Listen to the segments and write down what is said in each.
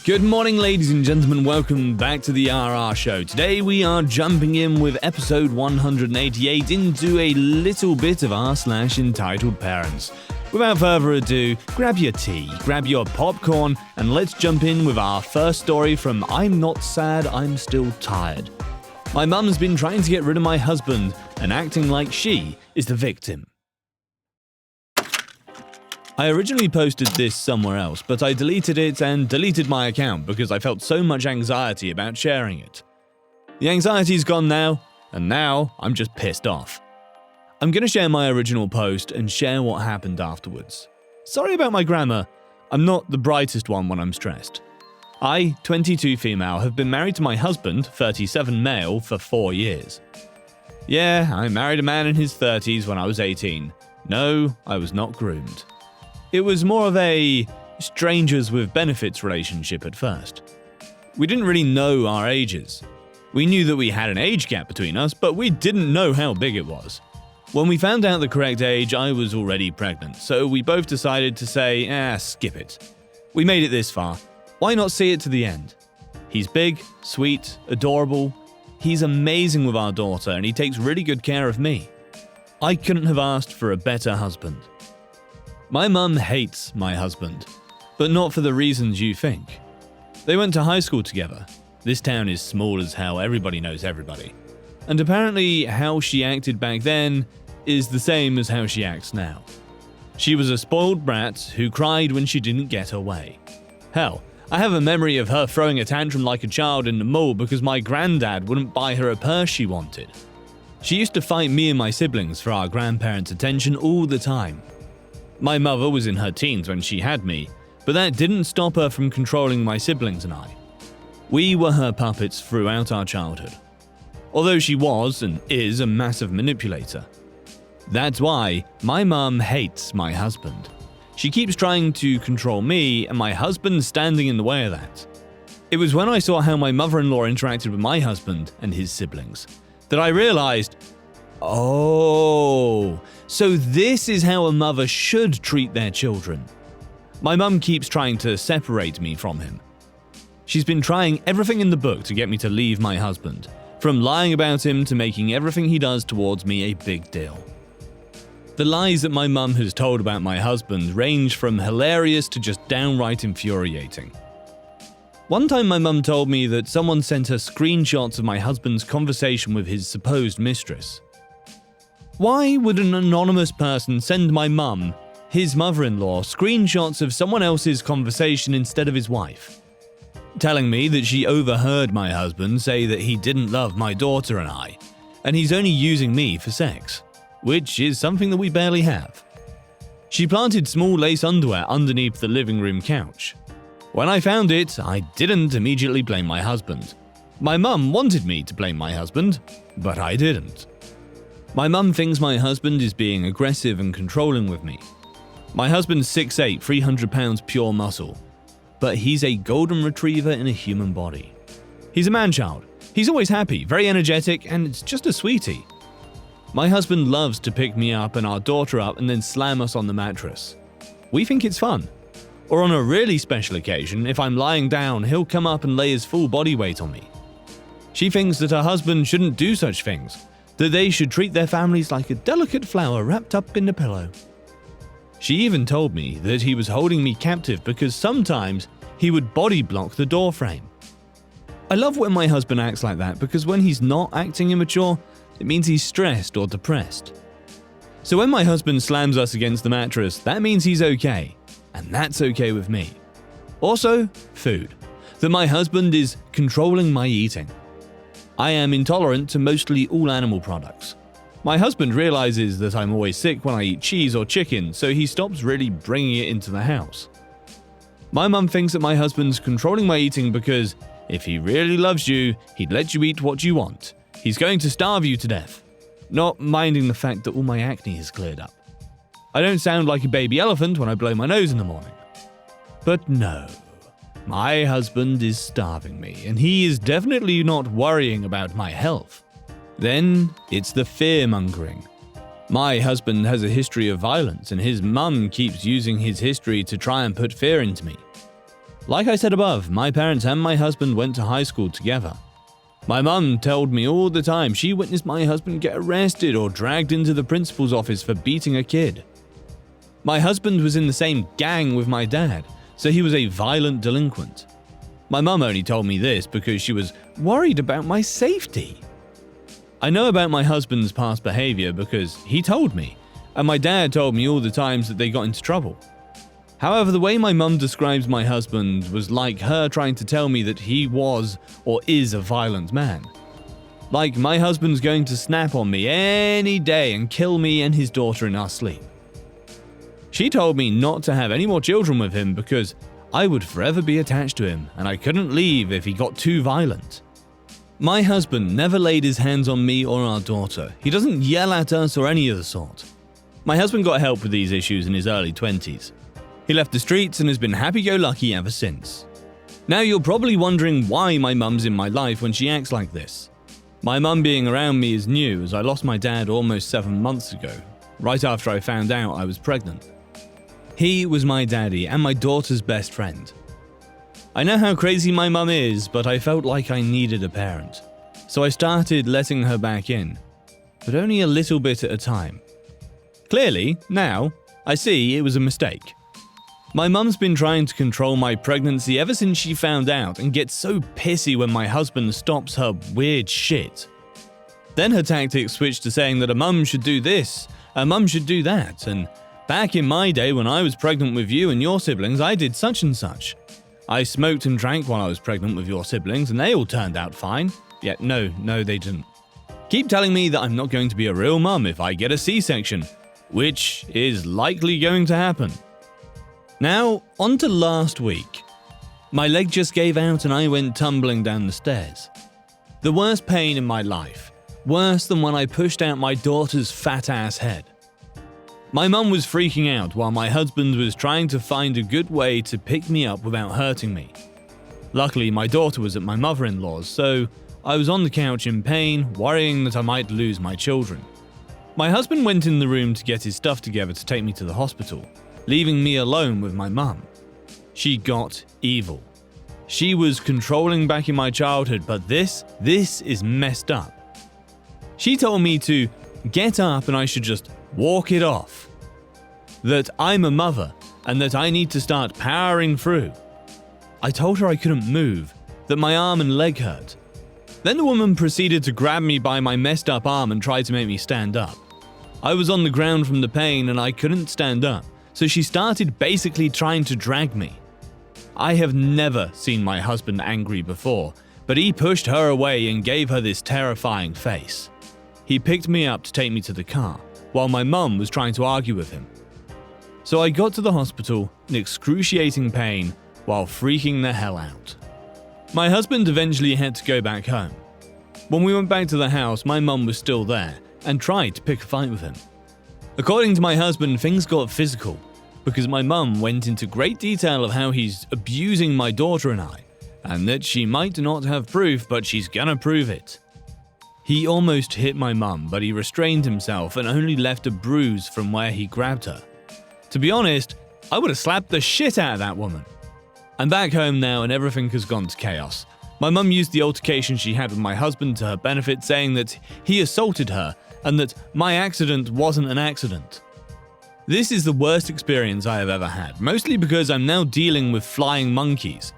Good morning, ladies and gentlemen. Welcome back to the RR Show. Today we are jumping in with episode 188 into a little bit of r/Entitled Parents. Without further ado, grab your tea, grab your popcorn, and let's jump in with our first story from I'm Not Sad, I'm Still Tired. My mum's been trying to get rid of my husband and acting like she is the victim. I originally posted this somewhere else, but I deleted it and deleted my account because I felt so much anxiety about sharing it. The anxiety's gone now, and now I'm just pissed off. I'm gonna share my original post and share what happened afterwards. Sorry about my grammar, I'm not the brightest one when I'm stressed. I, 22 female, have been married to my husband, 37 male, for 4 years. Yeah, I married a man in his 30s when I was 18. No, I was not groomed. It was more of a strangers with benefits relationship at first. We didn't really know our ages. We knew that we had an age gap between us, but we didn't know how big it was. When we found out the correct age, I was already pregnant, so we both decided to say, skip it. We made it this far. Why not see it to the end? He's big, sweet, adorable. He's amazing with our daughter, and he takes really good care of me. I couldn't have asked for a better husband. My mum hates my husband, but not for the reasons you think. They went to high school together. This town is small as hell, everybody knows everybody. And apparently how she acted back then is the same as how she acts now. She was a spoiled brat who cried when she didn't get her way. Hell, I have a memory of her throwing a tantrum like a child in the mall because my granddad wouldn't buy her a purse she wanted. She used to fight me and my siblings for our grandparents' attention all the time. My mother was in her teens when she had me, but that didn't stop her from controlling my siblings and I. We were her puppets throughout our childhood. Although she was and is a massive manipulator. That's why my mum hates my husband. She keeps trying to control me and my husband standing in the way of that. It was when I saw how my mother-in-law interacted with my husband and his siblings that I realized, oh, so this is how a mother should treat their children. My mum keeps trying to separate me from him. She's been trying everything in the book to get me to leave my husband, from lying about him to making everything he does towards me a big deal. The lies that my mum has told about my husband range from hilarious to just downright infuriating. One time my mum told me that someone sent her screenshots of my husband's conversation with his supposed mistress. Why would an anonymous person send my mum, his mother-in-law, screenshots of someone else's conversation instead of his wife? Telling me that she overheard my husband say that he didn't love my daughter and I, and he's only using me for sex, which is something that we barely have. She planted small lace underwear underneath the living room couch. When I found it, I didn't immediately blame my husband. My mum wanted me to blame my husband, but I didn't. My mum thinks my husband is being aggressive and controlling with me. My husband's 6'8", 300 pounds pure muscle, but he's a golden retriever in a human body. He's a man-child. He's always happy, very energetic, and it's just a sweetie. My husband loves to pick me up and our daughter up and then slam us on the mattress. We think it's fun. Or on a really special occasion, if I'm lying down, he'll come up and lay his full body weight on me. She thinks that her husband shouldn't do such things, that they should treat their families like a delicate flower wrapped up in a pillow. She even told me that he was holding me captive because sometimes he would body block the door frame. I love when my husband acts like that because when he's not acting immature, it means he's stressed or depressed. So when my husband slams us against the mattress, that means he's okay, and that's okay with me. Also, food. That my husband is controlling my eating. I am intolerant to mostly all animal products. My husband realizes that I'm always sick when I eat cheese or chicken, so he stops really bringing it into the house. My mum thinks that my husband's controlling my eating because if he really loves you, he'd let you eat what you want. He's going to starve you to death. Not minding the fact that all my acne has cleared up. I don't sound like a baby elephant when I blow my nose in the morning. But no. My husband is starving me, and he is definitely not worrying about my health. Then it's the fear-mongering. My husband has a history of violence, and his mum keeps using his history to try and put fear into me. Like I said above, my parents and my husband went to high school together. My mum told me all the time she witnessed my husband get arrested or dragged into the principal's office for beating a kid. My husband was in the same gang with my dad, so he was a violent delinquent. My mum only told me this because she was worried about my safety. I know about my husband's past behavior because he told me, and my dad told me all the times that they got into trouble. However, the way my mum describes my husband was like her trying to tell me that he was or is a violent man. Like my husband's going to snap on me any day and kill me and his daughter in our sleep. She told me not to have any more children with him because I would forever be attached to him and I couldn't leave if he got too violent. My husband never laid his hands on me or our daughter. He doesn't yell at us or any of the sort. My husband got help with these issues in his early 20s. He left the streets and has been happy-go-lucky ever since. Now you're probably wondering why my mum's in my life when she acts like this. My mum being around me is new as I lost my dad almost 7 months ago, right after I found out I was pregnant. He was my daddy and my daughter's best friend. I know how crazy my mum is, but I felt like I needed a parent. So I started letting her back in, but only a little bit at a time. Clearly, now, I see it was a mistake. My mum's been trying to control my pregnancy ever since she found out and gets so pissy when my husband stops her weird shit. Then her tactics switched to saying that a mum should do this, a mum should do that, and back in my day when I was pregnant with you and your siblings, I did such and such. I smoked and drank while I was pregnant with your siblings and they all turned out fine. Yet no, they didn't. Keep telling me that I'm not going to be a real mum if I get a C-section, which is likely going to happen. Now, on to last week. My leg just gave out and I went tumbling down the stairs. The worst pain in my life. Worse than when I pushed out my daughter's fat-ass head. My mum was freaking out while my husband was trying to find a good way to pick me up without hurting me. Luckily, my daughter was at my mother-in-law's, so I was on the couch in pain, worrying that I might lose my children. My husband went in the room to get his stuff together to take me to the hospital, leaving me alone with my mum. She got evil. She was controlling back in my childhood, but this is messed up. She told me to get up and I should just walk it off. That I'm a mother and that I need to start powering through. I told her I couldn't move, that my arm and leg hurt. Then the woman proceeded to grab me by my messed up arm and tried to make me stand up. I was on the ground from the pain and I couldn't stand up, so she started basically trying to drag me. I have never seen my husband angry before, but he pushed her away and gave her this terrifying face. He picked me up to take me to the car, while my mum was trying to argue with him. So I got to the hospital in excruciating pain while freaking the hell out. My husband eventually had to go back home. When we went back to the house, my mum was still there and tried to pick a fight with him. According to my husband, things got physical because my mum went into great detail of how he's abusing my daughter and I, and that she might not have proof, but she's gonna prove it. He almost hit my mum, but he restrained himself and only left a bruise from where he grabbed her. To be honest, I would have slapped the shit out of that woman. I'm back home now and everything has gone to chaos. My mum used the altercation she had with my husband to her benefit, saying that he assaulted her and that my accident wasn't an accident. This is the worst experience I have ever had, mostly because I'm now dealing with flying monkeys,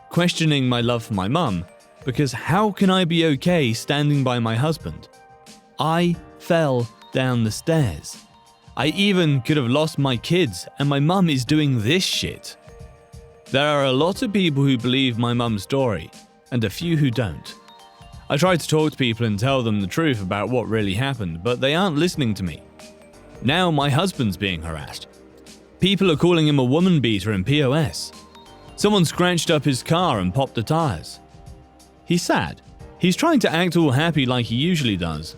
questioning my love for my mum, because how can I be okay standing by my husband? I fell down the stairs. I even could have lost my kids, and my mum is doing this shit. There are a lot of people who believe my mum's story, and a few who don't. I try to talk to people and tell them the truth about what really happened, but they aren't listening to me. Now my husband's being harassed. People are calling him a woman beater and POS. Someone scratched up his car and popped the tires. He's sad. He's trying to act all happy like he usually does,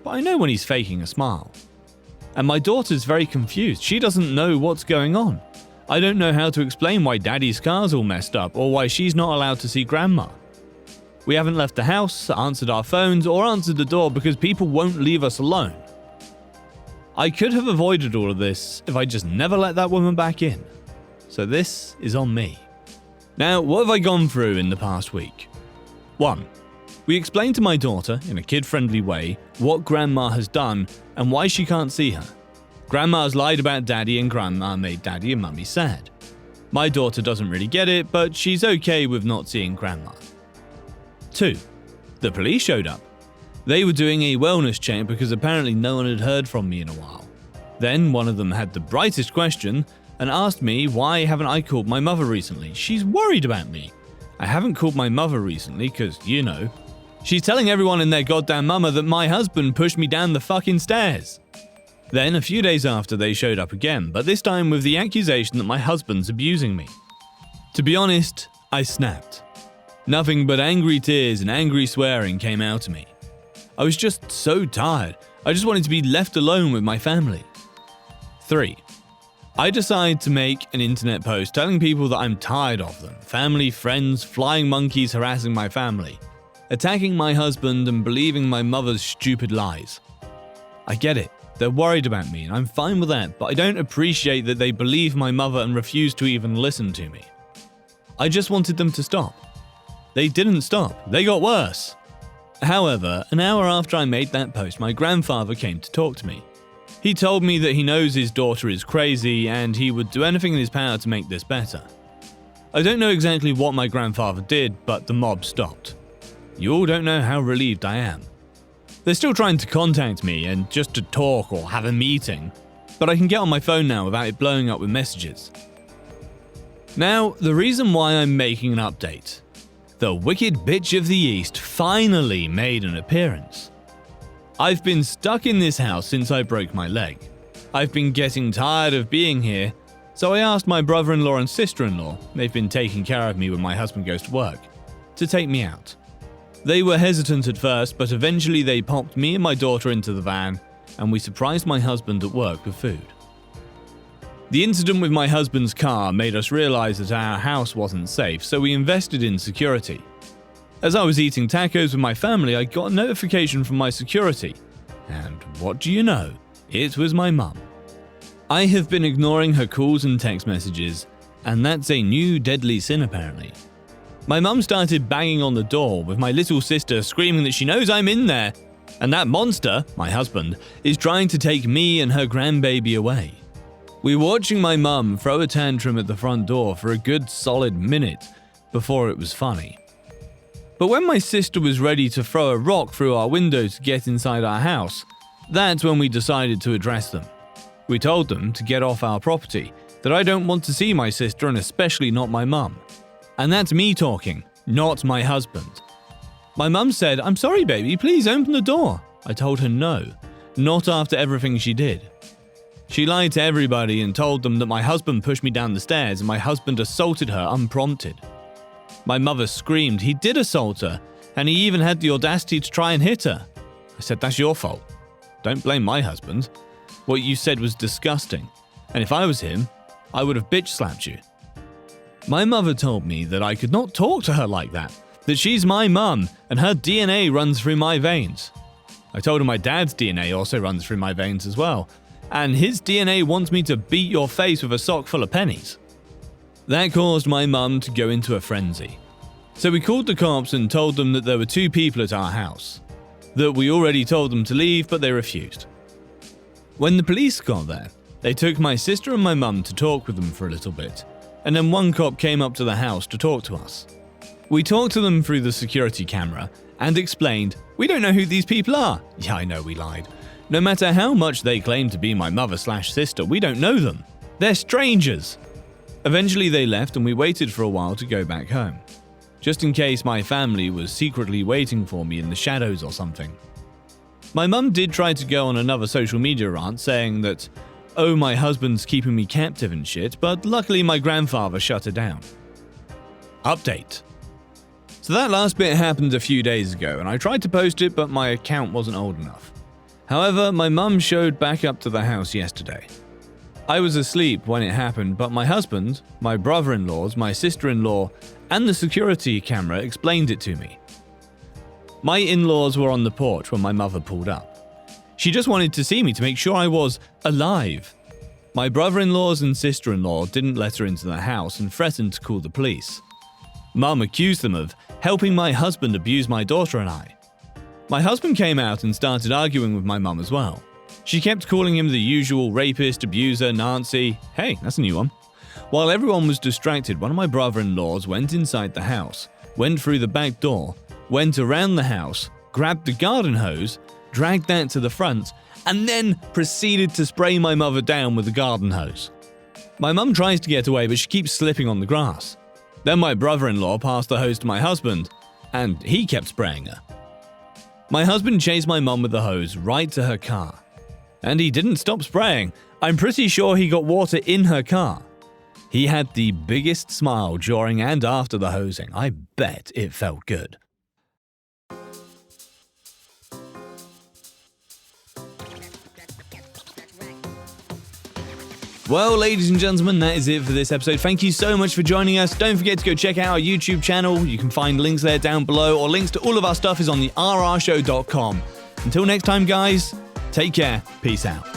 but I know when he's faking a smile. And my daughter's very confused. She doesn't know what's going on. I don't know how to explain why daddy's car's all messed up or why she's not allowed to see grandma. We haven't left the house, answered our phones, or answered the door because people won't leave us alone. I could have avoided all of this if I just never let that woman back in. So this is on me. Now, what have I gone through in the past week? 1. We explained to my daughter, in a kid-friendly way, what Grandma has done and why she can't see her. Grandma's lied about Daddy and Grandma made Daddy and Mummy sad. My daughter doesn't really get it, but she's okay with not seeing Grandma. 2. The police showed up. They were doing a wellness check because apparently no one had heard from me in a while. Then one of them had the brightest question and asked me why haven't I called my mother recently. She's worried about me. I haven't called my mother recently because, she's telling everyone and their goddamn mama that my husband pushed me down the fucking stairs. Then a few days after they showed up again, but this time with the accusation that my husband's abusing me. To be honest, I snapped. Nothing but angry tears and angry swearing came out of me. I was just so tired. I just wanted to be left alone with my family. 3. I decide to make an internet post telling people that I'm tired of them. Family, friends, flying monkeys harassing my family, attacking my husband and believing my mother's stupid lies. I get it. They're worried about me and I'm fine with that, but I don't appreciate that they believe my mother and refuse to even listen to me. I just wanted them to stop. They didn't stop. They got worse. However, an hour after I made that post, my grandfather came to talk to me. He told me that he knows his daughter is crazy and he would do anything in his power to make this better. I don't know exactly what my grandfather did, but the mob stopped. You all don't know how relieved I am. They're still trying to contact me and just to talk or have a meeting, but I can get on my phone now without it blowing up with messages. Now, the reason why I'm making an update. The wicked bitch of the East finally made an appearance. I've been stuck in this house since I broke my leg. I've been getting tired of being here, so I asked my brother-in-law and sister-in-law, they've been taking care of me when my husband goes to work, to take me out. They were hesitant at first, but eventually they popped me and my daughter into the van, and we surprised my husband at work with food. The incident with my husband's car made us realize that our house wasn't safe, so we invested in security. As I was eating tacos with my family, I got a notification from my security. And what do you know? It was my mum. I have been ignoring her calls and text messages, and that's a new deadly sin apparently. My mum started banging on the door, with my little sister screaming that she knows I'm in there, and that monster, my husband, is trying to take me and her grandbaby away. We were watching my mum throw a tantrum at the front door for a good solid minute before it was funny. But when my sister was ready to throw a rock through our window to get inside our house, that's when we decided to address them. We told them to get off our property, that I don't want to see my sister and especially not my mum. And that's me talking, not my husband. My mum said, "I'm sorry baby, please open the door." I told her no, not after everything she did. She lied to everybody and told them that my husband pushed me down the stairs and my husband assaulted her unprompted. My mother screamed he did assault her, and he even had the audacity to try and hit her. I said, "That's your fault. Don't blame my husband. What you said was disgusting, and if I was him, I would have bitch slapped you." My mother told me that I could not talk to her like that she's my mum and her DNA runs through my veins. I told her my dad's DNA also runs through my veins as well, and his DNA wants me to beat your face with a sock full of pennies. That caused my mum to go into a frenzy. So we called the cops and told them that there were 2 people at our house, that we already told them to leave but they refused. When the police got there, they took my sister and my mum to talk with them for a little bit, and then one cop came up to the house to talk to us. We talked to them through the security camera and explained, "We don't know who these people are." Yeah, I know we lied. No matter how much they claim to be my mother/sister, we don't know them. They're strangers. Eventually they left and we waited for a while to go back home, just in case my family was secretly waiting for me in the shadows or something. My mum did try to go on another social media rant saying that, "Oh, my husband's keeping me captive and shit," but luckily my grandfather shut her down. Update. So that last bit happened a few days ago and I tried to post it but my account wasn't old enough. However, my mum showed back up to the house yesterday. I was asleep when it happened, but my husband, my brother-in-laws, my sister-in-law, and the security camera explained it to me. My in-laws were on the porch when my mother pulled up. She just wanted to see me to make sure I was alive. My brother-in-laws and sister-in-law didn't let her into the house and threatened to call the police. Mum accused them of helping my husband abuse my daughter and I. My husband came out and started arguing with my mum as well. She kept calling him the usual rapist, abuser, Nazi. Hey, that's a new one. While everyone was distracted, one of my brother-in-laws went inside the house, went through the back door, went around the house, grabbed the garden hose, dragged that to the front, and then proceeded to spray my mother down with the garden hose. My mum tries to get away, but she keeps slipping on the grass. Then my brother-in-law passed the hose to my husband, and he kept spraying her. My husband chased my mum with the hose right to her car. And he didn't stop spraying. I'm pretty sure he got water in her car. He had the biggest smile during and after the hosing. I bet it felt good. Well, ladies and gentlemen, that is it for this episode. Thank you so much for joining us. Don't forget to go check out our YouTube channel. You can find links there down below, or links to all of our stuff is on the rrshow.com. Until next time, guys, take care. Peace out.